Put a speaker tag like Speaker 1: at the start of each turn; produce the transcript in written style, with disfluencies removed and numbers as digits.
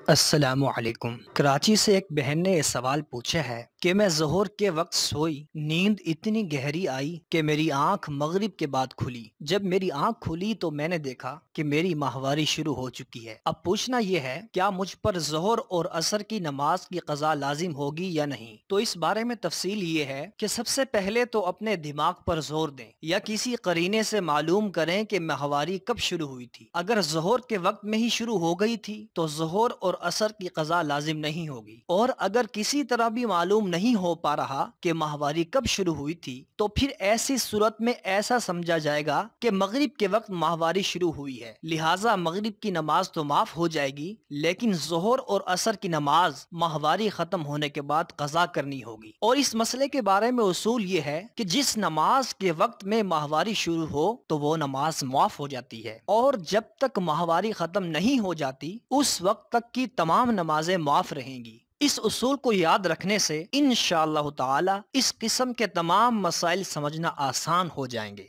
Speaker 1: السلام علیکم۔ کراچی سے ایک بہن نے یہ سوال پوچھا ہے کہ میں ظہر کے وقت سوئی، نیند اتنی گہری آئی کہ میری آنکھ مغرب کے بعد کھلی۔ جب میری آنکھ کھلی تو میں نے دیکھا کہ میری ماہواری شروع ہو چکی ہے۔ اب پوچھنا یہ ہے کیا مجھ پر ظہر اور عصر کی نماز کی قضا لازم ہوگی یا نہیں؟ تو اس بارے میں تفصیل یہ ہے کہ سب سے پہلے تو اپنے دماغ پر زور دیں یا کسی قرینے سے معلوم کریں کہ ماہواری کب شروع ہوئی تھی۔ اگر ظہر کے وقت میں ہی شروع ہو گئی تھی تو ظہر اور عصر کی قضا لازم نہیں ہوگی، اور اگر کسی طرح بھی معلوم نہیں ہو پا رہا کہ ماہواری کب شروع ہوئی تھی تو پھر ایسی صورت میں ایسا سمجھا جائے گا کہ مغرب کے وقت ماہواری شروع ہوئی ہے، لہٰذا مغرب کی نماز تو معاف ہو جائے گی، لیکن ظہر اور عصر کی نماز ماہواری ختم ہونے کے بعد قضا کرنی ہوگی۔ اور اس مسئلے کے بارے میں اصول یہ ہے کہ جس نماز کے وقت میں ماہواری شروع ہو تو وہ نماز معاف ہو جاتی ہے، اور جب تک ماہواری ختم نہیں ہو جاتی اس وقت تک کی تمام نمازیں معاف رہیں گی۔ اس اصول کو یاد رکھنے سے انشاءاللہ تعالی اس قسم کے تمام مسائل سمجھنا آسان ہو جائیں گے۔